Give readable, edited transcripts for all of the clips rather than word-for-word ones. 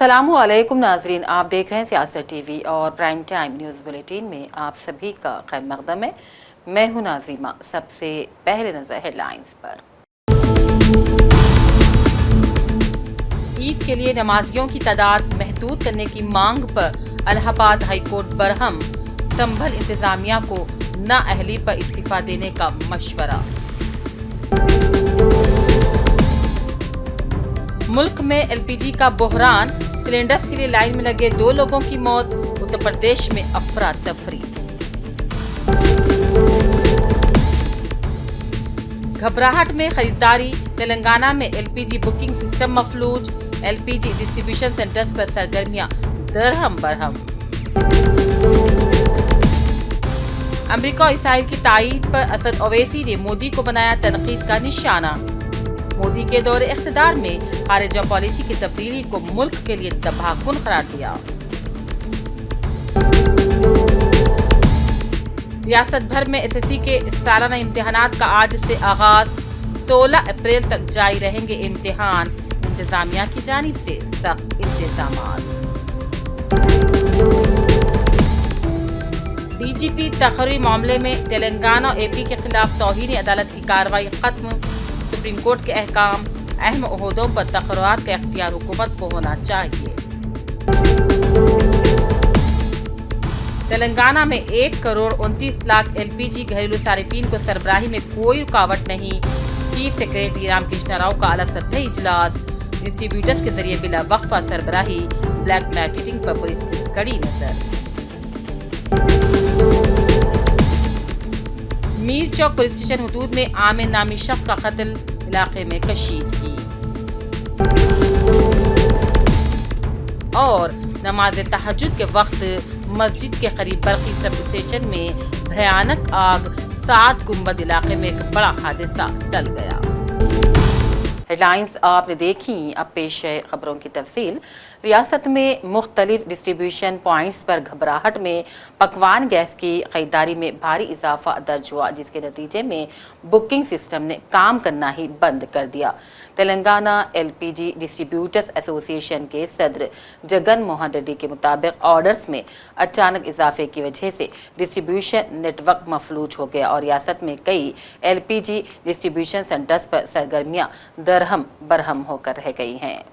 अस्सलामुअलैकुम नाजरीन, आप देख रहे हैं सियासत टीवी और प्राइम टाइम न्यूज़ बुलेटिन में आप सभी का खैर मकदम है। मैं हूं नाजिमा। सबसे पहले नजर हेडलाइंस पर। ईद के लिए नमाजियों की तादाद महदूद करने की मांग पर इलाहाबाद हाईकोर्ट बरहम। संभल इंतजामिया को नाअहली पर इस्तीफा देने का मशवरा। मुल्क में एलपीजी का बहरान, सिलेंडर के लिए लाइन में लगे 2 लोगों की मौत। उत्तर प्रदेश में अफरा तफरी। घबराहट में खरीदारी, तेलंगाना में एलपीजी बुकिंग सिस्टम मफलूज। एलपीजी डिस्ट्रीब्यूशन सेंटर्स पर सरगर्मियां दरहम बरहम। अमेरिका और इसराइल की तायीद पर असद ओवैसी ने मोदी को बनाया तनकीद का निशाना। मोदी के दौरे इख्तिदार में खारिजा पॉलिसी की तब्दीली को मुल्क के लिए तबाहकुन करार दिया। रियासत भर में एसएससी के सालाना इम्तिहानात का आज से आगाज। 16 अप्रैल तक जारी रहेंगे इम्तिहान। इंतजामिया की जानिब से सख्त इंतजामात। डीजीपी तकरीरी मामले में तेलंगाना और एपी के खिलाफ तौहीन अदालत की कार्रवाई खत्म। सुप्रीम कोर्ट के अहकाम, अहम ओहदों पर तकरार का इख्तियार हुकूमत को होना चाहिए। तेलंगाना में 1,29,00,000 एलपीजी घरेलू सारिफीन को सरबराही में कोई रुकावट नहीं। चीफ सेक्रेटरी रामकृष्ण राव का आला सतही इजलास। डिस्ट्रीब्यूटर्स के जरिए बिला वक्फा सरबराही, ब्लैक मार्केटिंग पर पुलिस की कड़ी नजर। मीर चौक पुलिस स्टेशन हदूद में आमिर नामी शख्स का कत्ल, इलाके में कशीदगी। और नमाज तहज्जुद के वक्त मस्जिद के करीब बरकी सब स्टेशन में भयानक आग। 7 गुंबद इलाके में एक बड़ा हादसा टल गया। हेडलाइंस आपने देखी, अब पेश है खबरों की तफसील। रियासत में मुख्तलिफ डिस्ट्रीब्यूशन पॉइंट्स पर घबराहट में पकवान गैस की खरीदारी में भारी इजाफा दर्ज हुआ, जिसके नतीजे में बुकिंग सिस्टम ने काम करना ही बंद कर दिया। तेलंगाना एलपीजी डिस्ट्रीब्यूटर्स एसोसिएशन के सदर जगन मोहन रेड्डी के मुताबिक ऑर्डर्स में अचानक इजाफे की वजह से डिस्ट्रीब्यूशन नेटवर्क मफलूज हो गया और रियासत में कई एलपीजी डिस्ट्रीब्यूशन सेंटर्स पर सरगर्मियां दरहम बरहम होकर रह गई हैं।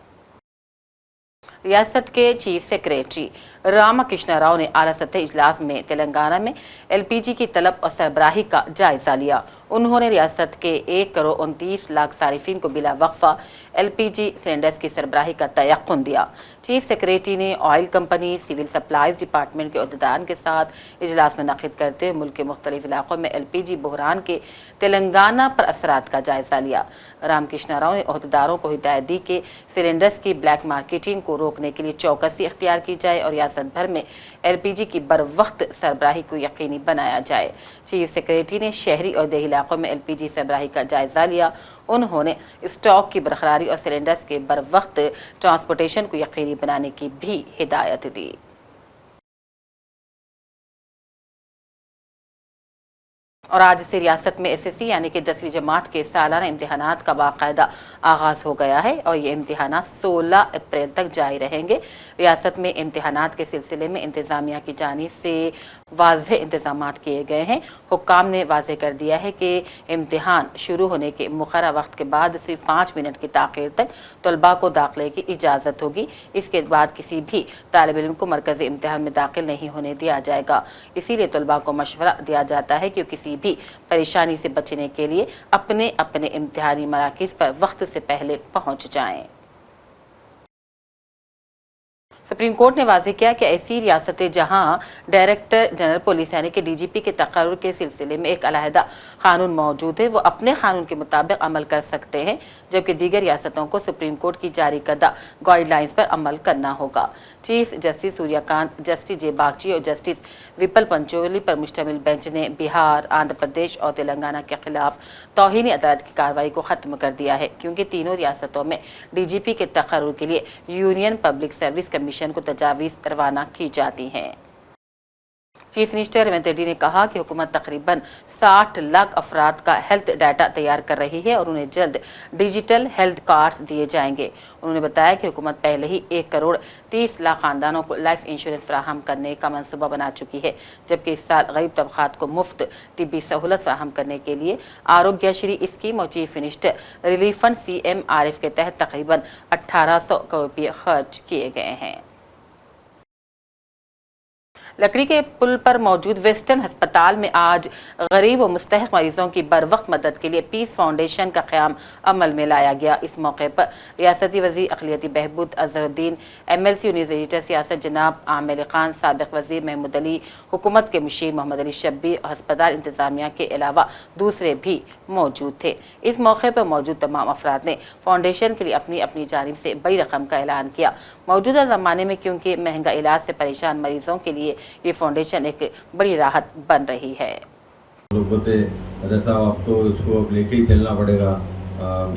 रियासत के चीफ सेक्रेटरी रामकृष्ण राव ने आला सतह इजलास में तेलंगाना में एलपीजी की तलब और सरबराही का जायजा लिया। उन्होंने रियासत के 1,29,00,000 सारिफीन को बिला वक्फा एलपीजी सिलेंडर्स की सरबराही का तयक्कुन दिया। चीफ सेक्रेटरी ने oil company, civil supplies department के अहदेदारों के साथ इजलास मुनक़िद करते हुए मुल्क के मुख्तलिफ इलाकों में एलपीजी बहरान के तेलंगाना पर असरात का जायजा लिया। रामकृष्ण राव ने अहदेदारों को हिदायत दी कि सिलेंडर्स की ब्लैक मार्केटिंग को रोकने के लिए चौकसी इख्तियार की जाए और रियासत भर में एलपीजी की बर वक्त सरबराही को यकीनी बनाया जाए। चीफ सेक्रेटरी ने शहरी और देही इलाकों में एलपीजी सरबराही का जायजा लिया। उन्होंने स्टॉक की बरकरारी और सिलेंडर्स के बर वक्त ट्रांसपोर्टेशन को यकीनी बनाने की भी हिदायत दी। और आज से रियासत में एसएससी यानी कि 10वीं जमात के सालाना इम्तिहानात का बाकायदा आगाज़ हो गया है और ये इम्तिहानात 16 अप्रैल तक जारी रहेंगे। रियासत में इम्तिहानात के सिलसिले में इंतज़ामिया की जानिब से वाज़ेह इंतज़ामात किए गए हैं। हुक्काम ने वाज़ेह कर दिया है कि इम्तिहान शुरू होने के मुक़र्रर वक्त के बाद सिर्फ 5 मिनट की ताख़ीर तक तलबा को दाखिले की इजाज़त होगी। इसके बाद किसी भी तालिब इल्म को मरकज़ी इम्तिहान में दाखिल नहीं होने दिया जाएगा। इसीलिए तलबा को मशवरा दिया जाता है कि किसी भी परेशानी से बचने के लिए अपने अपने इम्तिहानी मराकिज़ पर वक्त से पहले पहुंच जाएं। सुप्रीम कोर्ट ने वाज़ेह किया कि ऐसी रियासतें जहां डायरेक्टर जनरल पुलिस यानी कि डीजीपी के तकर्रुर के सिलसिले में एक अलहदा कानून मौजूद है, वो अपने कानून के मुताबिक अमल कर सकते हैं, जबकि दीगर रियासतों को सुप्रीम कोर्ट की जारी करदा गाइडलाइंस पर अमल करना होगा। Chief justice Suryakant, justice J Bagchi और जस्टिस विपल पंचोली पर मुश्तमिल बेंच ने बिहार, आंध्र प्रदेश और तेलंगाना के खिलाफ तौहीनी अदालत की कार्रवाई को खत्म कर दिया है, क्योंकि तीनों रियासतों में डीजीपी के तकर्रुर के लिए यूनियन पब्लिक सर्विस कमीशन को तजावीज़ रवाना की जाती हैं। चीफ मिनिस्टर रेवंत रेड्डी ने कहा कि हुकूमत तकरीबन 60 लाख अफराद का हेल्थ डाटा तैयार कर रही है और उन्हें जल्द डिजिटल हेल्थ कार्ड्स दिए जाएंगे। उन्होंने बताया कि हुकूमत पहले ही 1 करोड़ 30 लाख खानदानों को लाइफ इंश्योरेंस फराहम करने का मंसूबा बना चुकी है, जबकि इस साल गरीब तबकात को मुफ्त तिब्बी सहूलत फराहम करने के लिए आरोग्यश्री स्कीम और chief minister relief fund CMRF के तहत तकरीबन 1800 करोड़ रुपये खर्च किए गए हैं। लकड़ी के पुल पर मौजूद वेस्टर्न अस्पताल में आज गरीब और मुस्तहक मरीजों की बर वक्त मदद के लिए पीस फाउंडेशन का क़याम अमल में लाया गया। इस मौके पर रियासती वज़ीर अक़लियती बहबूद अज़हरुद्दीन, MLC यूनिस रजिस्टर सियासत जनाब आमिर खान, साबिक़ वज़ीर महमूद अली, हुकूमत के मुशीर मोहम्मद अली शब्बीर और अस्पताल इंतज़ामिया के अलावा दूसरे भी मौजूद थे। इस मौके पर मौजूद तमाम अफराद ने फाउंडेशन के लिए अपनी अपनी जानिब से बड़ी रकम का ऐलान किया। मौजूदा ज़माने में क्योंकि महंगा इलाज से परेशान मरीजों के लिए ये फाउंडेशन एक बड़ी राहत बन रही है। लोग बोलते अदर साहब आप तो इसको लेके ही चलना पड़ेगा,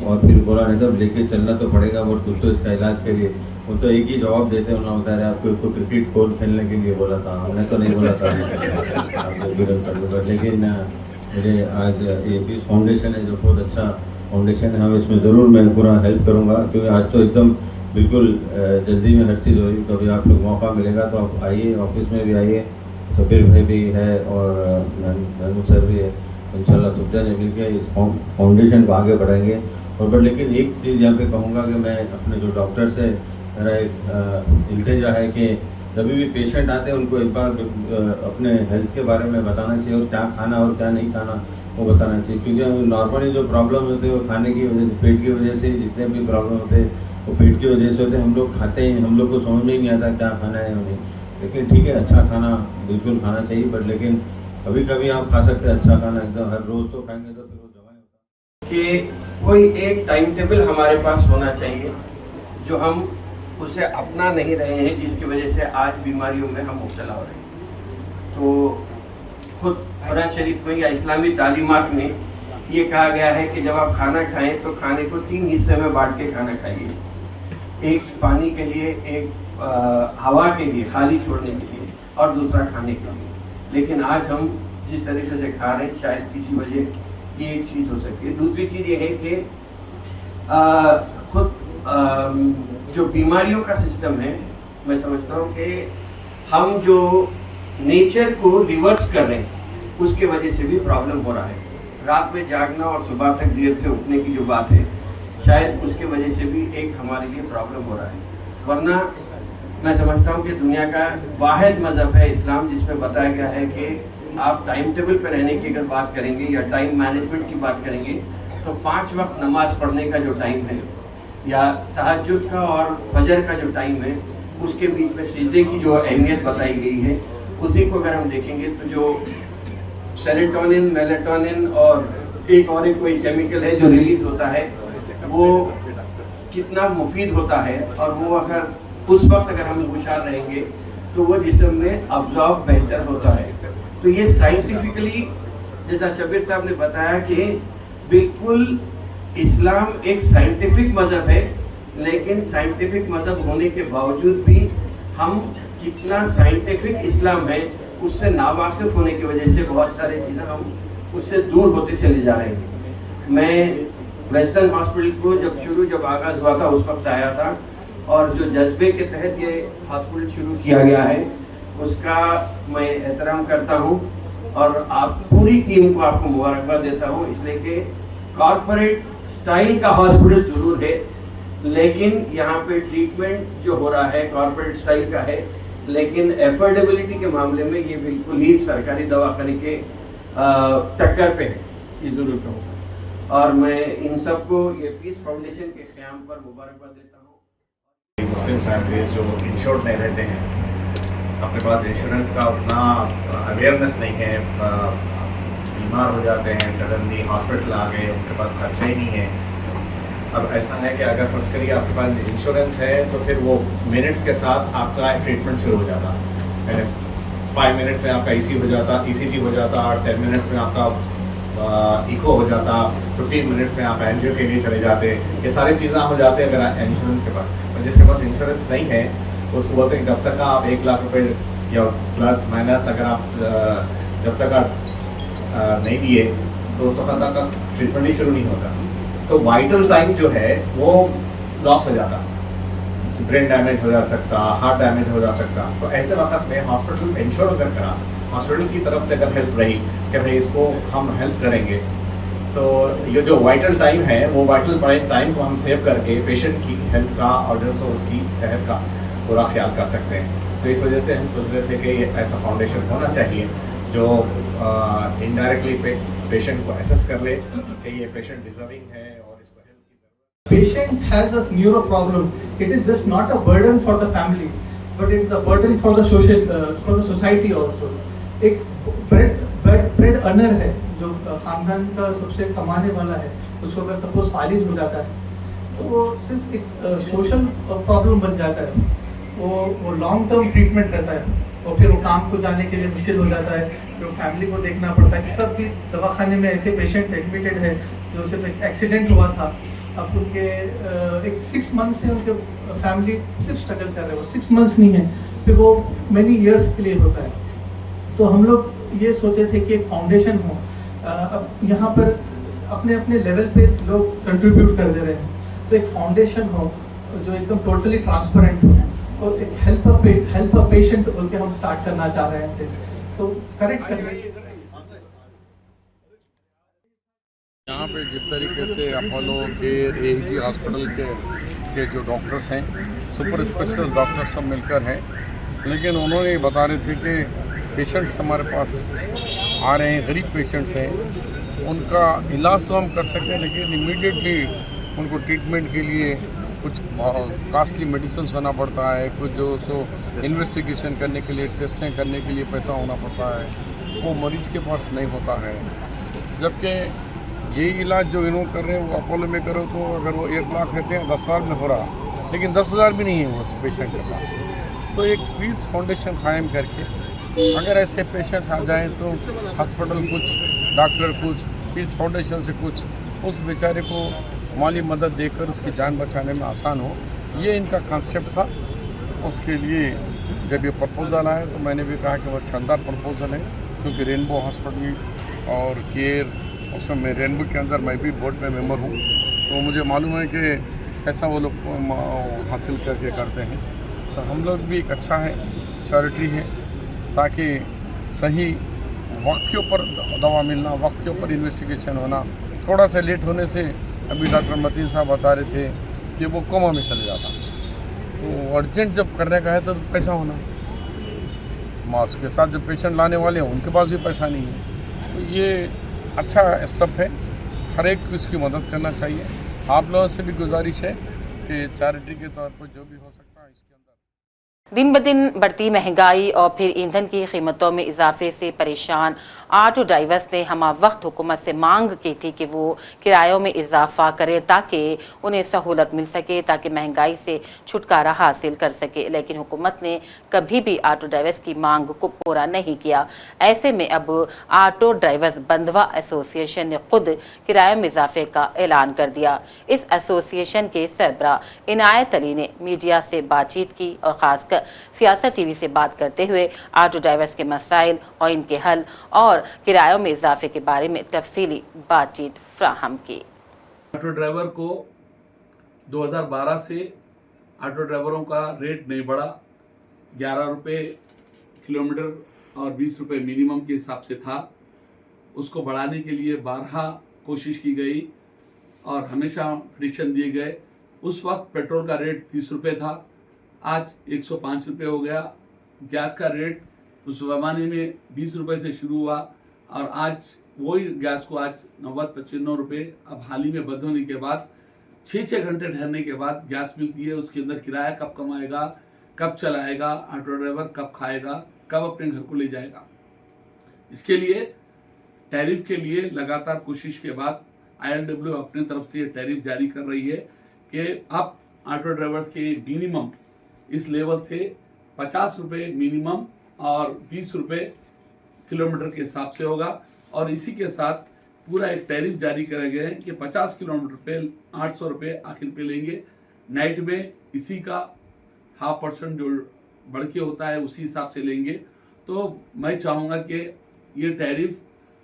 और फिर बोला नहीं तो लेके चलना तो पड़ेगा और तो इसका इलाज के लिए वो तो एक ही जवाब देते उन्होंने बता रहे आपको क्रिकेट कोल खेलने के लिए बोला था, हमने तो नहीं बोला था आपको गिरफ्त कर दूंगा। लेकिन मेरे आज ये पीस फाउंडेशन है जो बहुत अच्छा फाउंडेशन है, इसमें ज़रूर मैं पूरा हेल्प करूँगा, क्योंकि आज तो एकदम बिल्कुल जल्दी में हर चीज़ हो रही। कभी आप लोग मौका मिलेगा तो आप आइए, ऑफिस में भी आइए, सबीर भाई भी है और महमूद सर भी है, इंशाल्लाह सब जने मिलकर इस फाउंडेशन को आगे बढ़ाएंगे। और पर लेकिन एक चीज़ यहाँ पे कहूँगा कि मैं अपने जो डॉक्टर से मेरा एक इल्तिजा है कि जब भी पेशेंट आते हैं उनको एक बार अपने हेल्थ के बारे में बताना चाहिए और क्या खाना और क्या नहीं खाना वो बताना चाहिए, क्योंकि नॉर्मली जो प्रॉब्लम होते हैं वो खाने की वजह से, पेट की वजह से जितने भी प्रॉब्लम होते हैं वो पेट की वजह से होते हैं। हम लोग खाते हैं, हम लोग को समझ में ही नहीं आता क्या खाना है उन्हें, लेकिन ठीक है अच्छा खाना बिल्कुल खाना चाहिए, बट लेकिन कभी कभी आप खा सकते हैं अच्छा खाना, एकदम हर रोज़ तो खाएंगे तो फिर वो दवाई होता है कि कोई एक टाइम टेबल हमारे पास होना चाहिए जो हम उसे अपना नहीं रहे हैं, जिसकी वजह से आज बीमारियों में हम मुब्तला हो रहे हैं। तो खुद कुरान शरीफ में या इस्लामी तालीमात में ये कहा गया है कि जब आप खाना खाएं तो खाने को 3 हिस्से में बांट के खाना खाइए, एक पानी के लिए, एक हवा के लिए खाली छोड़ने के लिए और दूसरा खाने के लिए। लेकिन आज हम जिस तरीके से खा रहे हैं शायद किसी वजह ये एक चीज़ हो सकती है। दूसरी चीज़ ये है कि खुद जो बीमारियों का सिस्टम है, मैं समझता हूँ कि हम जो नेचर को रिवर्स कर रहे हैं उसके वजह से भी प्रॉब्लम हो रहा है। रात में जागना और सुबह तक देर से उठने की जो बात है, शायद उसके वजह से भी एक हमारे लिए प्रॉब्लम हो रहा है। वरना मैं समझता हूँ कि दुनिया का वाहिद मज़हब है इस्लाम जिसमें बताया गया है कि आप टाइम टेबल पर रहने की अगर बात करेंगे या टाइम मैनेजमेंट की बात करेंगे तो 5 वक्त नमाज पढ़ने का जो टाइम है या तहज्जुद का और फजर का जो टाइम है उसके बीच में सिजदे की जो अहमियत बताई गई है, उसी को अगर हम देखेंगे तो जो सेरोटोनिन, मेलेटोनिन और एक कोई केमिकल है जो रिलीज होता है वो कितना मुफीद होता है, और वो अगर उस वक्त अगर हम होशियार रहेंगे तो वो जिस्म में अब्जॉर्ब बेहतर होता है। तो ये साइंटिफिकली जैसा शबीर साहब ने बताया कि बिल्कुल इस्लाम एक साइंटिफिक मज़हब है, लेकिन साइंटिफिक मज़हब होने के बावजूद भी हम कितना साइंटिफिक इस्लाम है उससे नावाकिफ होने की वजह से बहुत सारी चीज़ें हम उससे दूर होते चले जा रहे हैं। मैं वेस्टर्न हॉस्पिटल को जब आगाज़ हुआ था उस वक्त आया था, और जो जज्बे के तहत ये हॉस्पिटल शुरू किया गया है उसका मैं एहतराम करता हूँ और आप पूरी टीम को आपको मुबारकबाद देता हूँ, इसलिए कि कॉरपोरेट स्टाइल का हॉस्पिटल ज़रूर है, लेकिन यहाँ पे ट्रीटमेंट जो हो रहा है कॉरपोरेट स्टाइल का है, लेकिन एफोर्डेबिलिटी के मामले में ये बिल्कुल ही सरकारी दवाखाने के टक्कर पे है, ये ज़रूर कहूँगा। और मैं इन सबको ये पीस फाउंडेशन के क़याम पर मुबारकबाद देता हूँ। मुस्लिम फैमिलीज जो इंश्योर्ड नहीं रहते हैं, अपने पास इंश्योरेंस का उतना अवेयरनेस नहीं है, बीमार हो जाते हैं, सडनली हॉस्पिटल आ गए, उनके पास खर्चा ही नहीं है। अब ऐसा है कि अगर फर्स्ट करिए आपके पास इंश्योरेंस है तो फिर वो मिनट्स के साथ आपका ट्रीटमेंट शुरू हो जाता, यानी 5 मिनट्स में आपका ECG हो जाता, 10 मिनट्स में आपका इको हो जाता, 15 मिनट्स में आप एंजियो के लिए चले जाते। ये सारी चीज़ें हो जाती है अगर इंश्योरेंस के पास। और जिसके पास इंश्योरेंस नहीं है उसको बोलते हैं जब तक आप 1 लाख रुपए या प्लस माइनस अगर आप जब तक आप नहीं दिए तो उस वक्त तक ट्रीटमेंट ही शुरू नहीं होता, तो वाइटल टाइम जो है वो लॉस हो जाता, ब्रेन डैमेज हो जा सकता, हार्ट डैमेज हो जा सकता। तो ऐसे वक्त में हॉस्पिटल इंश्योर अगर करा, हॉस्पिटल की तरफ से अगर हेल्प रही कि भाई इसको हम हेल्प करेंगे, तो ये जो वाइटल टाइम है वो वाइटल टाइम को हम सेव करके पेशेंट की हेल्थ का और जो सो उसकी सेहत का पूरा ख्याल कर सकते हैं। तो इस वजह से हम सोच रहे थे कि ये ऐसा फाउंडेशन होना चाहिए जो इनडायरेक्टली पेशेंट को एसेस कर ले कि ये पेशेंट डिजर्विंग है और इसको हेल्प की जरूरत है। Patient has a neuro problem. It is just not a burden for the family, but it is a burden for the for the society also. एक ब्रेड अर्नर है जो खानदान का सबसे कमाने वाला है, उसको अगर सपोज फालिज हो जाता है तो वो सिर्फ एक सोशल प्रॉब्लम बन जाता है, वो लॉन्ग टर्म ट्रीटमेंट रहता है और फिर वो काम को जाने के लिए मुश्किल हो जाता है, जो फैमिली को देखना पड़ता है। इस वक्त भी दवाखाने में ऐसे पेशेंट्स एडमिटेड है जो सिर्फ एक एक्सीडेंट हुआ था, अब उनके एक 6 मंथ से उनके फैमिली सिर्फ स्ट्रगल कर रहे हो, 6 मंथ्स नहीं है, फिर वो मैनी ईयर्स के लिए होता है। तो हम लोग ये सोचे थे कि एक फाउंडेशन हो, अब यहाँ पर अपने अपने लेवल पे लोग कंट्रीब्यूट कर दे रहे हैं, तो एक फाउंडेशन हो जो एकदम टोटली ट्रांसपेरेंट हो और एक हेल्प अ पेशेंट बोल के हम स्टार्ट करना चाह रहे थे, तो करेक्ट करने। यहाँ पे जिस तरीके से अपोलो केयर AEG हॉस्पिटल के जो डॉक्टर्स हैं, सुपर स्पेशल डॉक्टर्स सब मिलकर हैं, लेकिन उन्होंने बता रहे थे कि पेशेंट्स हमारे पास आ रहे हैं, गरीब पेशेंट्स हैं, उनका इलाज तो हम कर सकते हैं लेकिन इमीडिएटली उनको ट्रीटमेंट के लिए कुछ कॉस्टली मेडिसिन होना पड़ता है, कुछ जो सो इन्वेस्टिगेशन करने के लिए, टेस्टिंग करने के लिए पैसा होना पड़ता है, वो मरीज़ के पास नहीं होता है। जबकि ये इलाज जो इन्होंने कर रहे हैं वो अपोलो में करो तो अगर वो 1 लाख कहते हैं 10,000 में हो रहा, लेकिन 10,000 भी नहीं है वो पेशेंट के पास। तो एक पीस फाउंडेशन कायम करके अगर ऐसे पेशेंट्स आ जाएं तो हॉस्पिटल कुछ, डॉक्टर कुछ, पीस फाउंडेशन से कुछ उस बेचारे को माली मदद देकर उसकी जान बचाने में आसान हो, ये इनका कॉन्सेप्ट था। उसके लिए जब ये प्रपोज़ल आया तो मैंने भी कहा कि वो शानदार प्रपोज़ल है, क्योंकि रेनबो हॉस्पिटल और केयर, उसमें मैं रेनबो के अंदर मैं भी बोर्ड में मेंबर हूँ, तो मुझे मालूम है कि कैसा वो लोग हासिल करके करते हैं। तो हम लोग भी एक अच्छा है, चैरिटी है, ताकि सही वक्त के ऊपर दवा मिलना, वक्त के ऊपर इन्वेस्टिगेशन होना, थोड़ा सा लेट होने से अभी डॉक्टर मतीन साहब बता रहे थे कि वो कोमा में चले जाता, तो अर्जेंट जब करने का है तो पैसा होना, उसके साथ जो पेशेंट लाने वाले हैं उनके पास भी पैसा नहीं है। तो ये अच्छा स्टेप है, हर एक को इसकी मदद करना चाहिए। आप लोगों से भी गुजारिश है कि चैरिटी के तौर पर जो भी हो सकता है इसके अंदर। दिन ब दिन बढ़ती महंगाई और फिर ईंधन की कीमतों में इजाफे से परेशान ऑटो ड्राइवर्स ने हमा वक्त हुकूमत से मांग की थी कि वो किरायों में इजाफा करे ताकि उन्हें सहूलत मिल सके, ताकि महंगाई से छुटकारा हासिल कर सके। लेकिन हुकूमत ने कभी भी ऑटो ड्राइवर्स की मांग को पूरा नहीं किया। ऐसे में अब ऑटो ड्राइवर्स बंधवा एसोसिएशन ने खुद किराए में इजाफे का ऐलान कर दिया। इस एसोसिएशन के सरबरा इनायत अली ने मीडिया से बातचीत की और खासकर सियासत टीवी से बात करते हुए ऑटो ड्राइवर्स के मसाइल और इनके हल और किरायों में इजाफे के बारे में तफसीली बातचीत फ्राहम की। ऑटो ड्राइवर को 2012 से ऑटो ड्राइवरों का रेट नहीं बढ़ा, 11 रुपये किलोमीटर और 20 रुपये मिनिमम के हिसाब से था। उसको बढ़ाने के लिए 12 कोशिश की गई और हमेशा प्रेडिक्शन दिए गए। उस वक्त पेट्रोल का रेट 30 रुपये था, आज 105 रुपये हो गया। गैस का रेट उस ज़माने में 20 रुपये से शुरू हुआ और आज वही गैस को आज 90-95 रुपये अब हाल ही में बंद होने के बाद 6-6 घंटे ठहरने के बाद गैस मिलती है। उसके अंदर किराया कब कमाएगा, कब चलाएगा, ऑटो ड्राइवर कब खाएगा, कब अपने घर को ले जाएगा। इसके लिए टैरिफ के लिए लगातार कोशिश के बाद ILW अपने तरफ से टैरिफ जारी कर रही है कि अब ऑटो ड्राइवर्स के मिनिमम इस लेवल से 50 रुपये मिनिमम और 20 रुपये किलोमीटर के हिसाब से होगा। और इसी के साथ पूरा एक टैरिफ जारी करे गए हैं कि 50 किलोमीटर पे 800 रुपये आखिर पे लेंगे। नाइट में इसी का 0.5% जो बढ़ के होता है उसी हिसाब से लेंगे। तो मैं चाहूँगा कि ये टैरिफ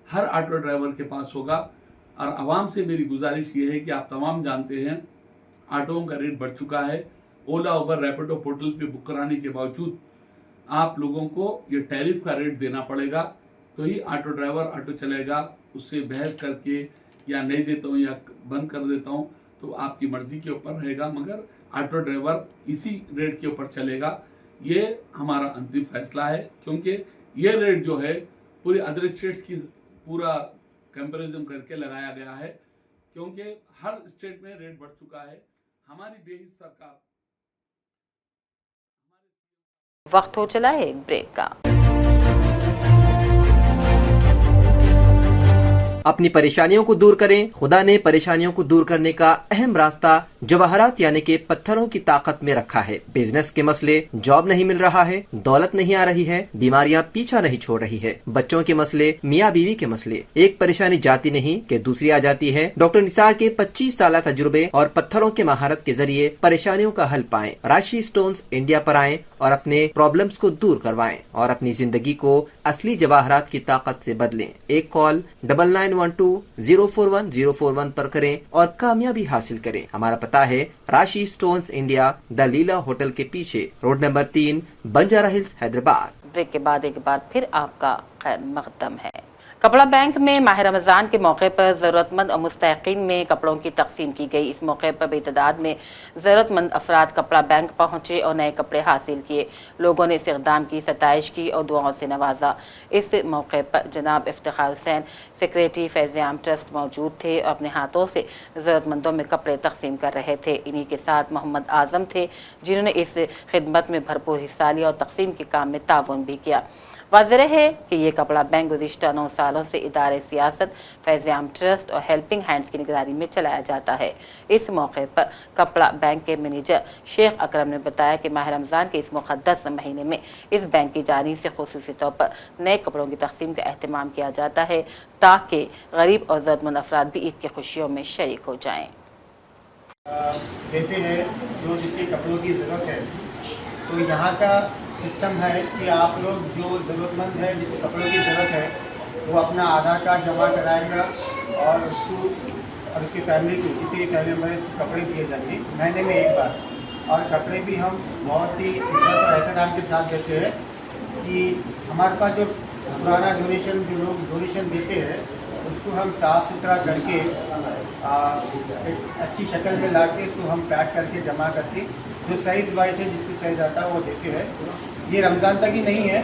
हर ऑटो ड्राइवर के पास होगा। और आवाम से मेरी गुजारिश ये है कि आप तमाम जानते हैं ऑटोओं का रेट बढ़ चुका है। ओला, उबर, रैपिडो पोर्टल पे बुक कराने के बावजूद आप लोगों को ये टैरिफ का रेट देना पड़ेगा, तो ही ऑटो ड्राइवर ऑटो चलेगा। उससे बहस करके या नहीं देता हूँ या बंद कर देता हूँ तो आपकी मर्जी के ऊपर रहेगा, मगर ऑटो ड्राइवर इसी रेट के ऊपर चलेगा। ये हमारा अंतिम फैसला है, क्योंकि ये रेट जो है पूरे अदर स्टेट्स की पूरा कंपैरिजन करके लगाया गया है, क्योंकि हर स्टेट में रेट बढ़ चुका है। हमारी बेहिस सरकार। वक्त हो चला है एक ब्रेक का। अपनी परेशानियों को दूर करें। खुदा ने परेशानियों को दूर करने का अहम रास्ता जवाहरात यानी कि पत्थरों की ताकत में रखा है। बिजनेस के मसले, जॉब नहीं मिल रहा है, दौलत नहीं आ रही है, बीमारियां पीछा नहीं छोड़ रही है, बच्चों के मसले, मियाँ बीवी के मसले, एक परेशानी जाती नहीं कि दूसरी आ जाती है। डॉक्टर निसार के 25 साल तजुर्बे और पत्थरों के महारत के जरिए परेशानियों का हल पाएं। राशि स्टोन्स इंडिया पर आएं और अपने प्रॉब्लम्स को दूर करवाएं और अपनी जिंदगी को असली जवाहरात की ताकत से बदलें। एक कॉल 9912041041 पर करें और कामयाबी हासिल करें। हमारा पता है Rashi stones India, the Leela hotel के पीछे, road number 3, Banjara hills, Hyderabad. Break के बाद एक बार फिर आपका खैर मकदम है। कपड़ा बैंक में माह रमज़ान के मौके पर ज़रूरतमंद और मुस्तहिक़ीन में कपड़ों की तकसीम की गई। इस मौके पर बेतदाद में ज़रूरतमंद अफराद कपड़ा बैंक पहुंचे और नए कपड़े हासिल किए। लोगों ने इस इक़दाम की सताइश की और दुआओं से नवाजा। इस मौके पर जनाब इफ्तिखार हुसैन, सेक्रेटरी फैज़-ए-आम ट्रस्ट मौजूद थे और अपने हाथों से ज़रूरतमंदों में कपड़े तकसीम कर रहे थे। इन्हीं के साथ मोहम्मद आज़म थे, जिन्होंने इस खिदमत में भरपूर हिस्सा लिया और तकसीम के काम में ताउन भी किया। वाज़ेह है कि ये कपड़ा बैंक गुज़िश्ता 9 सालों से इदारे सियासत, फैज़-ए-आम ट्रस्ट और हेल्पिंग हैंड्स की निगरानी में चलाया जाता है। इस मौके पर कपड़ा बैंक के मैनेजर शेख अकरम ने बताया कि माह रमज़ान के इस मुक़द्दस महीने में इस बैंक की जानिब से ख़ुसूसी तौर पर नए कपड़ों की तकसीम का अहतमाम किया जाता है, ताकि गरीब और ज़रूरतमंद अफराद भी ईद की खुशियों में शरीक हो जाएँ। देते हैं जो जिसके कपड़ों की ज़रूरत है, तो यहाँ का सिस्टम है कि आप लोग जो ज़रूरतमंद है, जिसको कपड़ों की ज़रूरत है, वो अपना आधार कार्ड जमा कराएगा और उसको और उसकी फैमिली को, किसी भी फैमिली मेम्बर को कपड़े दिए जाएंगे महीने में एक बार। और कपड़े भी हम बहुत ही इज्जत और एहतराम के साथ देते हैं कि हमारे पास जो पुराना डोनेशन, जो लोग डोनेशन देते हैं, उसको हम साफ़ सुथरा करके एक अच्छी शक्ल में ला के इसको हम पैक करके जमा करके जो साइज़ वाइज है, जिसकी साइज़ आता है वो देते हैं। ये रमज़ान तक ही नहीं है,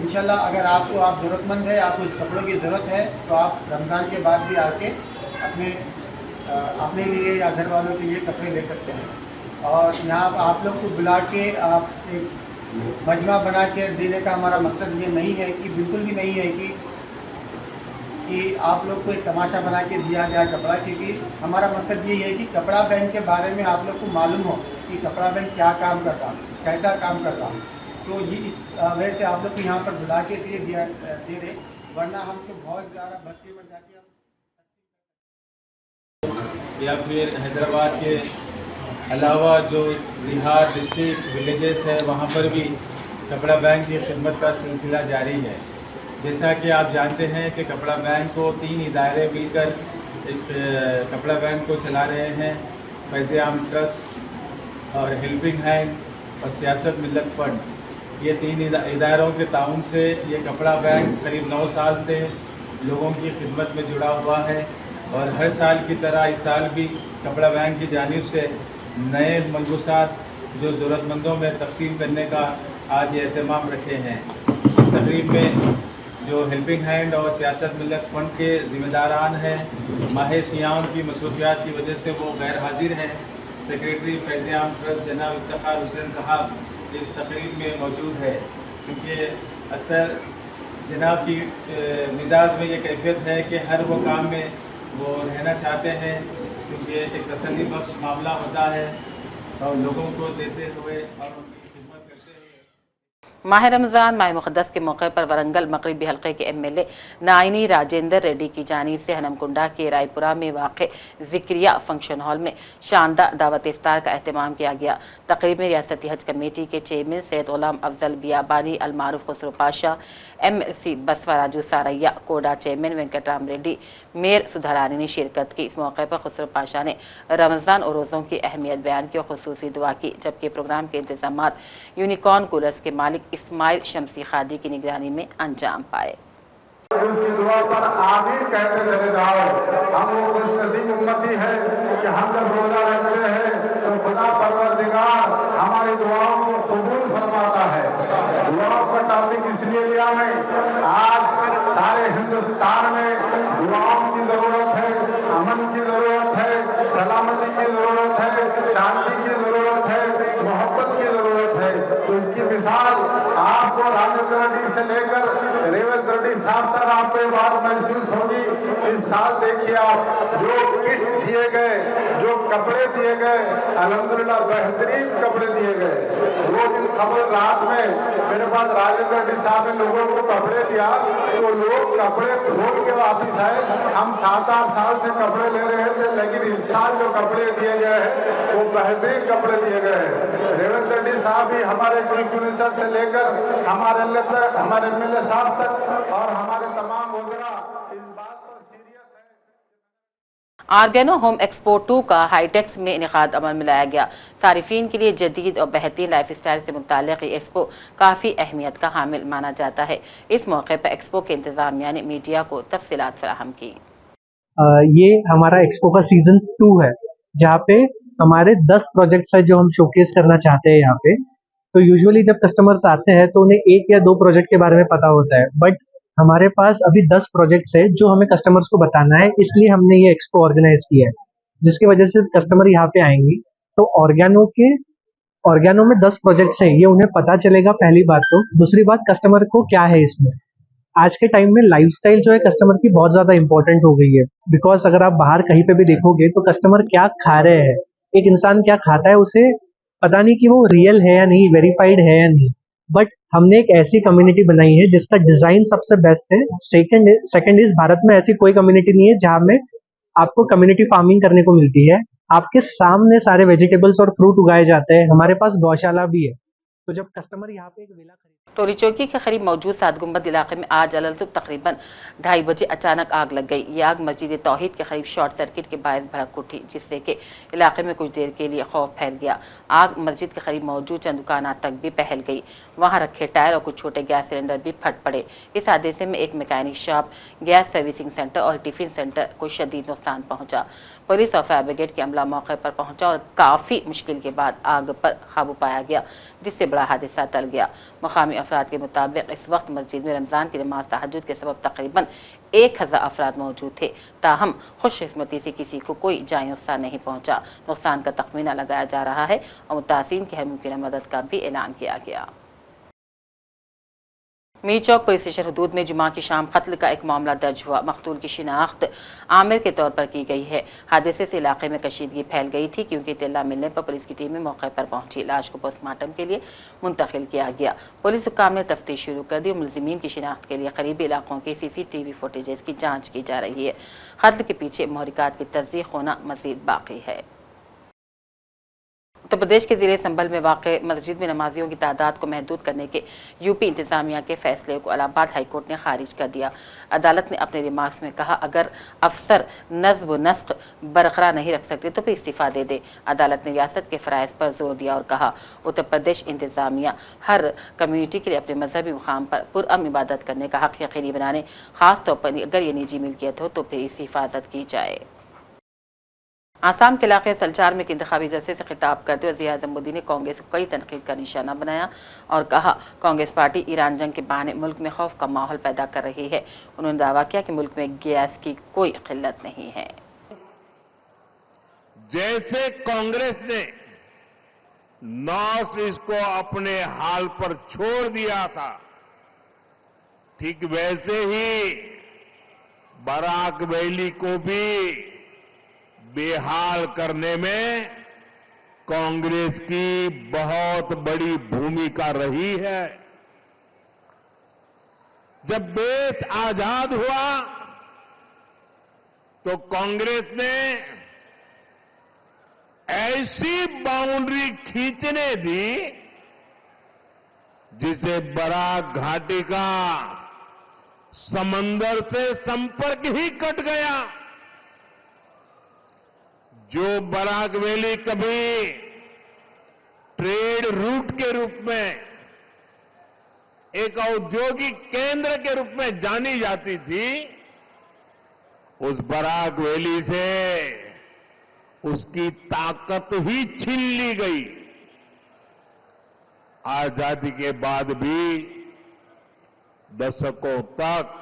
इंशाल्लाह अगर आप ज़रूरतमंद है, आपको इस कपड़ों की ज़रूरत है, तो आप रमज़ान के बाद भी आके अपने लिए या घर वालों के लिए कपड़े ले सकते हैं। और यहाँ आप लोग को बुला के आप एक मजमा बना के देने का हमारा मकसद ये नहीं है कि, बिल्कुल भी नहीं है कि आप लोग को एक तमाशा बना के दिया जाए कपड़ा, क्योंकि हमारा मकसद यही है कि कपड़ा बैंक के बारे में आप लोग को मालूम हो कि कपड़ा बैंक क्या काम कर रहा, कैसा काम कर रहा। तो ये इस वजह से आप लोग को यहाँ पर बुला के दे रहे, वरना हमसे बहुत ज़्यादा बस्ती में जाके या फिर हैदराबाद के अलावा जो बिहार डिस्ट्रिक्ट विलेजेस है, वहाँ पर भी कपड़ा बैंक की खिदमत का सिलसिला जारी है। जैसा कि आप जानते हैं कि कपड़ा बैंक को 3 इदारे मिलकर इस कपड़ा बैंक को चला रहे हैं, फैज़-ए-आम ट्रस्ट और हेल्पिंग हैंड और सियासत मिल्लत फंड। ये 3 इदारों के ताउन से ये कपड़ा बैंक करीब 9 साल से लोगों की खिदमत में जुड़ा हुआ है और हर साल की तरह इस साल भी कपड़ा बैंक की जानिब से नए मलबूसात जो ज़रूरतमंदों में तकसीम करने का आज ये एहतमाम रखे हैं। इस तकरीब में जो हेल्पिंग हैंड और सियासत मिल्लत फ़ंड के ज़िम्मेदारान हैं, माह सियाम की मसरूफियात की वजह से वो गैर हाजिर हैं। सेक्रेटरी फैज़-ए-आम ट्रस्ट जनाब इफ्तिखार हुसैन साहब इस तकरीब में मौजूद है, क्योंकि अक्सर जनाब की मिजाज में ये कैफियत है कि हर वो काम में वो रहना चाहते हैं, क्योंकि एक तसल्ली बख्श मामला होता है और लोगों को देते हुए और उनकी खिदमत करते हुए। माह रमज़ान माह मुक़द्दस के मौके पर वरंगल मगरिबी हल्के के MLA नाइनी राजेंद्र रेड्डी की जानिब से हनमकुंडा के रायपुरा में वाक़ ज़िक्रिया फंक्शन हॉल में शानदार दावत इफ्तार का अहतमाम किया गया। तकरीब में रियासती हज कमेटी के चेयरमैन सैयद गुलाम अफजल बियाबानी, अलमारूफ खुसरो पाशा, MLC बसवा राजू सारैया, कोडा चेयरमैन वेंकटराम रेड्डी, मेयर सुधारानी ने शिरकत की। इस मौके पर खुसरो पाशा ने रमज़ान और रोज़ों की अहमियत बयान की और खुसूसी दुआ की, जबकि प्रोग्राम के इंतजामात यूनिकॉर्न कूलर्स के मालिक इस्माइल शमसी खादी की निगरानी में अंजाम पाए। उसकी दुआ पर आमीन कहते चले जाओ। हम लोग खुशनसीब उम्मती है कि हम जब रोजा रखते हैं तो खुदा परवरदिगार हमारी दुआओं को कबूल फरमाता है। दुआओं का टॉपिक इसलिए लिया मैं, आज सारे हिंदुस्तान में दुआओं की जरूरत है, अमन की जरूरत है, सलामती की जरूरत है, शांति की जरूरत है, मोहब्बत की जरूरत है। तो इसकी मिसाल आपको राजेंद्र रेड्डी से लेकर रेवंत रेड्डी साहब तक आपको ये बात महसूस होगी। इस साल देखिए आप जो किट्स दिए गए, जो कपड़े दिए गए, अल्हम्दुलिल्लाह बेहतरीन कपड़े दिए गए। वो दिन खबर रात में मेरे पास राजेंद्र रेड्डी साहब ने लोगों को कपड़े दिया तो लोग कपड़े खोल के वापिस आए। हम 7-8 साल से कपड़े ले रहे थे, लेकिन इस साल जो कपड़े दिए गए हैं वो बेहतरीन कपड़े दिए गए हैं। रेवंत रेड्डी साहब भी हमारे चीफ मिनिस्टर से लेकर हमारे MLA साहब तक और हमारे तमाम वज़रा इस बात पर सीरियस है। आर्गेनो होम एक्सपो 2 का हाईटेक्स में इनेकाद अमल में लाया गया। सारिफीन के लिए जदीद और बेहतरीन लाइफ स्टाइल से मुताल्लिक़ ये एक्सपो काफ़ी अहमियत का हामिल माना जाता है। इस मौके पर एक्सपो के इंतज़ामिया ने मीडिया को तफसीलात फराहम की। ये हमारा एक्सपो का सीजन 2 है, जहाँ पे हमारे 10 प्रोजेक्ट्स है जो हम शोकेस करना चाहते हैं यहाँ पे। तो यूजुअली जब कस्टमर्स आते हैं तो उन्हें 1 या 2 प्रोजेक्ट के बारे में पता होता है, बट हमारे पास अभी 10 प्रोजेक्ट्स है जो हमें कस्टमर्स को बताना है, इसलिए हमने ये एक्सपो ऑर्गेनाइज किया है, जिसकी वजह से कस्टमर यहाँ पे आएंगे तो ऑर्गेनो में 10 प्रोजेक्ट्स है, ये उन्हें पता चलेगा पहली बात। तो दूसरी बात, कस्टमर को क्या है इसमें। आज के टाइम में लाइफस्टाइल जो है कस्टमर की बहुत ज्यादा इंपॉर्टेंट हो गई है, बिकॉज अगर आप बाहर कहीं पे भी देखोगे तो कस्टमर क्या खा रहे हैं, एक इंसान क्या खाता है उसे पता नहीं कि वो रियल है या नहीं, वेरीफाइड है या नहीं। बट हमने एक ऐसी कम्युनिटी बनाई है जिसका डिजाइन सबसे बेस्ट है। सेकंड इज भारत में ऐसी कोई कम्युनिटी नहीं है जहाँ में आपको कम्युनिटी फार्मिंग करने को मिलती है। आपके सामने सारे वेजिटेबल्स और फ्रूट उगाए जाते हैं। हमारे पास गौशाला भी है। तो जब कस्टमर यहाँ पे एक विला खरीद टोरी चौकी के करीब मौजूद सात गुंबद इलाके में आज अलसुब तकरीबन 2:30 बजे अचानक आग लग गई। ये आग मस्जिद तौहीद के करीब शॉर्ट सर्किट के बायस भड़क उठी, जिससे कि इलाके में कुछ देर के लिए खौफ फैल गया। आग मस्जिद के करीब मौजूद चंद दुकानात तक भी फैल गई। वहां रखे टायर और कुछ छोटे गैस सिलेंडर भी फट पड़े। इस हादसे में एक mechanic shop, gas servicing centre और टिफिन सेंटर को शदीद नुकसान पहुंचा। पुलिस और फायर ब्रिगेड की अमला मौके पर पहुंचा और काफ़ी मुश्किल के बाद आग पर काबू पाया गया, जिससे बड़ा हादसा टल गया। मुकामी अफराद के मुताबिक इस वक्त मस्जिद में रमज़ान की नमाज तहज्जुद के सबब तकरीबन 1000 अफराद मौजूद थे। ताहम खुशकिस्मती से किसी को कोई जानी नुकसान नहीं पहुंचा। नुकसान का तखमीना लगाया जा रहा है और मुतासिरीन की हर मुमकिन मदद का भी ऐलान किया गया। मीर चौक पुलिस स्टेशन हदूद में जुमा की शाम कत्ल का एक मामला दर्ज हुआ। मकतूल की शिनाख्त आमिर के तौर पर की गई है। हादसे से इलाके में कशीदगी फैल गई थी, क्योंकि इत्तला मिलने पर पुलिस की टीमें मौके पर पहुंची। लाश को पोस्टमार्टम के लिए मुंतकिल किया गया। पुलिस हुक्काम ने तफ्तीश शुरू कर दी और मुलजिमीन की शिनाख्त के लिए करीबी इलाकों की CCTV फुटेजेस की जाँच की जा रही है। कत्ल के पीछे महरिकात की तस्दीक होना मजीद बाकी है। उत्तर प्रदेश के ज़िले संभल में वाक़ मस्जिद में नमाजियों की तादाद को महदूद करने के यूपी इंतज़ामिया के फैसले को इलाहाबाद हाईकोर्ट ने खारिज कर दिया। अदालत ने अपने रिमार्क्स में कहा, अगर अफसर नज़्म व नस्ख बरकरार नहीं रख सकते तो फिर इस्तीफ़ा दे दे। अदालत ने रियासत के फ़राइज़ पर जोर दिया और कहा, उत्तर प्रदेश इंतज़ामिया हर कम्यूनिटी के लिए अपने मजहबी मुकाम पर पुरअमन इबादत करने का हक़ यकीनी बनाने, ख़ास तौर पर अगर ये निजी मिल्कियत हो तो फिर इसकी हिफाजत की जाए। आसाम के इलाके सलचार में एक इंतखाबी जलसे से खिताब करते हुए वज़ीर आज़म मोदी ने कांग्रेस को कई तनकीद का निशाना बनाया और कहा, कांग्रेस पार्टी ईरान जंग के बहाने मुल्क में खौफ का माहौल पैदा कर रही है। उन्होंने दावा किया कि मुल्क में गैस की कोई किल्लत नहीं है। जैसे कांग्रेस ने नॉर्थ ईस्ट को अपने हाल पर छोड़ दिया था, ठीक वैसे ही बराक वैली को भी बेहाल करने में कांग्रेस की बहुत बड़ी भूमिका रही है। जब देश आजाद हुआ तो कांग्रेस ने ऐसी बाउंड्री खींचने दी जिसे बराक घाटी का समंदर से संपर्क ही कट गया। जो बराक वैली कभी ट्रेड रूट के रूप में, एक औद्योगिक केंद्र के रूप में जानी जाती थी, उस बराक वैली से उसकी ताकत ही छीन ली गई। आजादी के बाद भी दशकों तक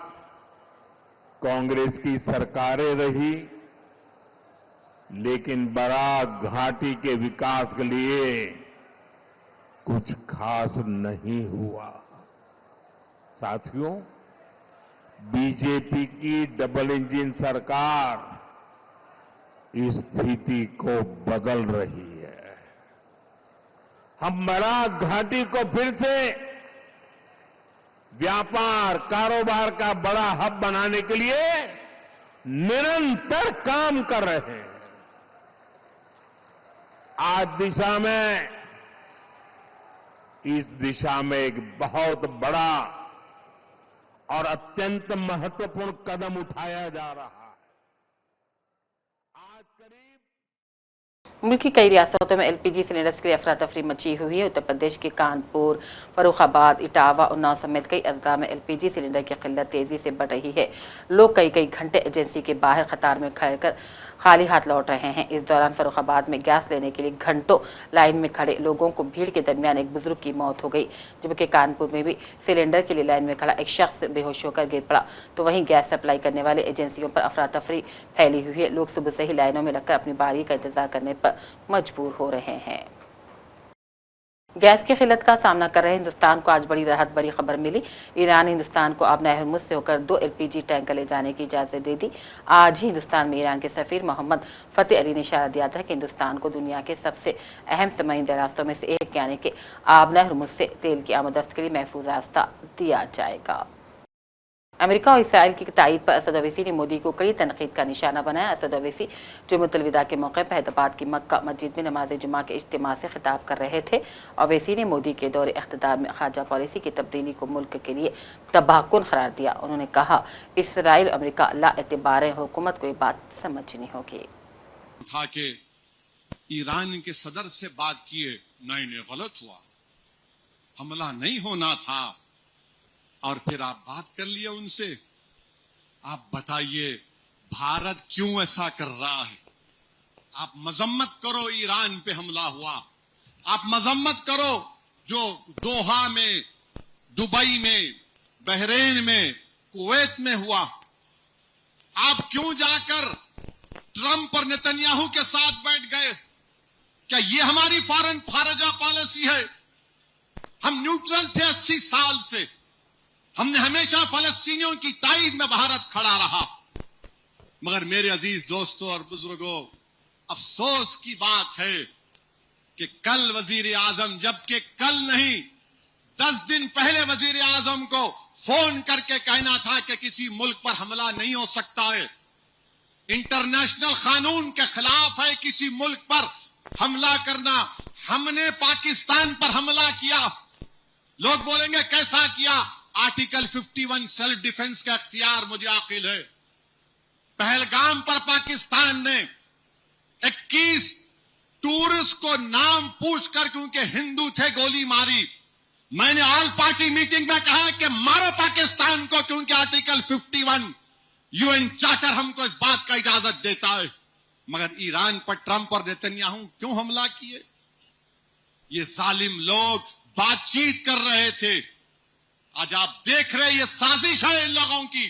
कांग्रेस की सरकारें रही, लेकिन बराक घाटी के विकास के लिए कुछ खास नहीं हुआ। साथियों, बीजेपी की डबल इंजन सरकार इस स्थिति को बदल रही है। हम बराक घाटी को फिर से व्यापार कारोबार का बड़ा हब बनाने के लिए निरंतर काम कर रहे हैं। इस दिशा में एक बहुत बड़ा और अत्यंत महत्वपूर्ण कदम उठाया जा रहा है। आज करीब मुल्क की कई रियासतों में एलपीजी सिलेंडर्स के लिए अफरा तफरी मची हुई है। उत्तर प्रदेश के कानपुर, फर्रुखाबाद, इटावा, उन्नाव समेत कई अजला में एलपीजी सिलेंडर की किल्लत तेजी से बढ़ रही है। लोग कई घंटे एजेंसी के बाहर कतार में खड़े कर खाली हाथ लौट रहे हैं। इस दौरान फर्रुखाबाद में गैस लेने के लिए घंटों लाइन में खड़े लोगों को भीड़ के दरमियान एक बुजुर्ग की मौत हो गई, जबकि कानपुर में भी सिलेंडर के लिए लाइन में खड़ा एक शख्स बेहोश होकर गिर पड़ा। तो वहीं गैस सप्लाई करने वाले एजेंसियों पर अफरा तफरी फैली हुई है। लोग सुबह से ही लाइनों में लगकर अपनी बारी का इंतजार करने पर मजबूर हो रहे हैं। गैस की किल्लत का सामना कर रहे हिंदुस्तान को आज बड़ी राहत भरी खबर मिली। ईरान ने हिंदुस्तान को अब नहर से होकर 2 एलपीजी टैंकर ले जाने की इजाजत दे दी। आज ही हिंदुस्तान में ईरान के सफीर मोहम्मद फतेह अली ने इशारा दिया था कि हिंदुस्तान को दुनिया के सबसे अहम समंदरी रास्तों में से एक यानी कि आब नहर से तेल की आमदरफ्त के लिए महफूज रास्ता दिया जाएगा। अमेरिका और इसराइल की तायद पर असद ओवैसी ने मोदी को कड़ी तनकीद का निशाना बनाया। असद ओवैसी जुम्मतुल विदा के मौके पर हैदराबाद की मक्का मस्जिद में नमाज जुमा के इज्तिमा से खिताब कर रहे थे। ओवैसी ने मोदी के दौरे इख्तिदार में खारजा पॉलिसी की तब्दीली को मुल्क के लिए तबाहकुन करार दिया। उन्होंने कहा, इसराइल अमेरिका ला एतबार हुकूमत को ये बात समझनी होगी। था कि ईरान के सदर से बात किए, नहीं गलत हुआ, हमला नहीं होना था, और फिर आप बात कर लिए उनसे। आप बताइए भारत क्यों ऐसा कर रहा है? आप मजम्मत करो ईरान पे हमला हुआ, आप मजम्मत करो जो दोहा में, दुबई में, बहरेन में, कुवैत में हुआ। आप क्यों जाकर ट्रंप और नेतन्याहू के साथ बैठ गए? क्या ये हमारी फॉरेन खारजा पॉलिसी है? हम न्यूट्रल थे 80 साल से, हमने हमेशा फलस्तीनियों की ताईद में भारत खड़ा रहा। मगर मेरे अजीज दोस्तों और बुजुर्गों, अफसोस की बात है कि कल वजीर आजम, जबकि कल नहीं 10 दिन पहले वजीर आजम को फोन करके कहना था कि किसी मुल्क पर हमला नहीं हो सकता है, इंटरनेशनल कानून के खिलाफ है किसी मुल्क पर हमला करना। हमने पाकिस्तान पर हमला किया। लोग बोलेंगे कैसा किया? आर्टिकल 51 सेल्फ डिफेंस का अख्तियार मुझे आकिल है। पहलगाम पर पाकिस्तान ने 21 टूरिस्ट को नाम पूछकर, क्योंकि हिंदू थे, गोली मारी। मैंने ऑल पार्टी मीटिंग में कहा कि मारो पाकिस्तान को, क्योंकि आर्टिकल 51 यूएन चार्टर हमको इस बात का इजाजत देता है। मगर ईरान पर ट्रंप और नेतन्याहू क्यों हमला किए? ये जालिम लोग बातचीत कर रहे थे। आज आप देख रहे ये साजिश है इन लोगों की,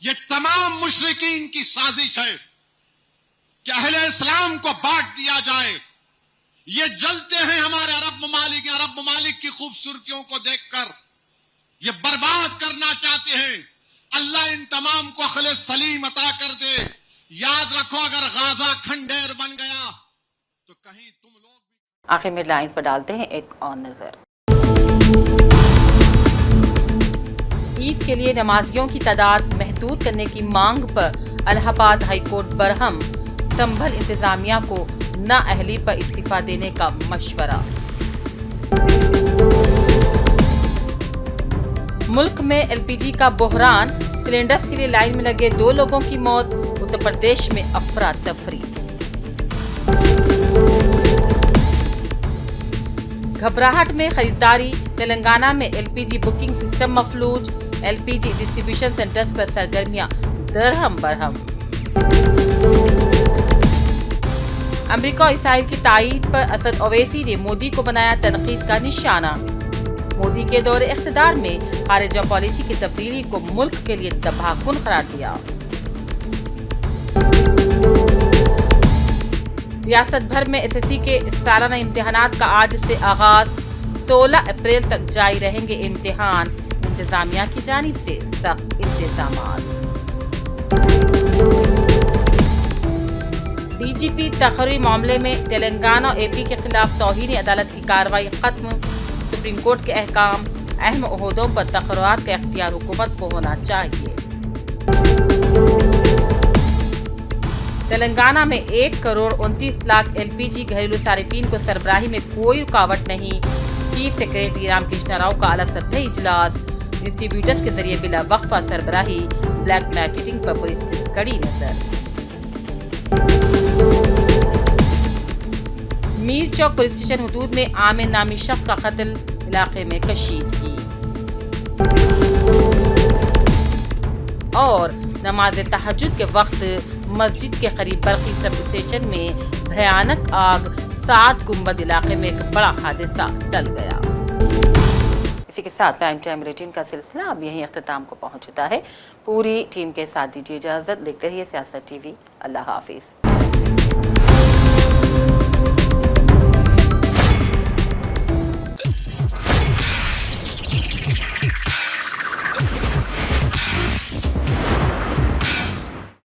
ये तमाम मुशरिकीन की साजिश है कि अहले इस्लाम को बांट दिया जाए। ये जलते हैं हमारे अरब ममालिक की खूबसूरतियों को देखकर, ये बर्बाद करना चाहते हैं। अल्लाह इन तमाम को अक्ल सलीम अता कर दे। याद रखो, अगर गाजा खंडेर बन गया तो कहीं तुम लोग भी। आखिर में लाइंस पर डालते हैं एक और नजर। ईद के लिए नमाजियों की तादाद महदूद करने की मांग पर इलाहाबाद हाईकोर्ट बरहम, संभल इंतजामिया को नाअहली पर इस्तीफा देने का मशवरा। मुल्क में एलपीजी का बहरान, सिलेंडर के लिए लाइन में लगे 2 लोगों की मौत। उत्तर प्रदेश में अफरा तफरी। घबराहट में खरीदारी, तेलंगाना में एलपीजी बुकिंग सिस्टम मफलूज। एलपीजी डिस्ट्रीब्यूशन सेंटर्स पर सरगर्मियां दरहम बरहम। अमेरिका और इसराइल की ताईद पर असद ओवैसी ने मोदी को बनाया तनकीद का निशाना। मोदी के दौरे इख्तिदार में खारिजा पॉलिसी की तब्दीली को मुल्क के लिए तबाहकुन करार दिया। रियासत भर में एसएससी के सालाना इम्तिहानात का आज से आगाज। 16 अप्रैल तक जारी रहेंगे इम्तिहान। इंतजामिया की जानिब से सख्त इंतजामात। डीजीपी तकरीरी मामले में तेलंगाना और एपी के खिलाफ तौहीन अदालत की कार्रवाई खत्म। सुप्रीम कोर्ट के अहकाम, अहम ओहदों पर तकरार का इख्तियार हुकूमत को होना चाहिए। तेलंगाना में 1,29,00,000 एलपीजी घरेलू सारिफीन को सरबराही में कोई रुकावट नहीं। चीफ सेक्रेटरी रामकृष्ण राव का आला सतही इजलास। डिस्ट्रीब्यूटर्स के जरिए बिला वक्फा सरबराही, ब्लैक मार्केटिंग पर पुलिस की कड़ी नजर। मीर चौक पुलिस स्टेशन हदूद में आमिर नामी शख्स का कत्ल, इलाके में कशीदगी। और नमाज तहज्जुद के वक्त मस्जिद के करीब बरकी सब स्टेशन में भयानक आग। 7 गुंबद इलाके में एक बड़ा हादसा टल गया। इसी के साथ प्राइम टाइम बुलेटिन का सिलसिला अब यहीं अख्ताम को पहुंचता है। पूरी टीम के साथ दीजिए इजाजत। देखते रहिए सियासत टीवी। अल्लाह हाफिज।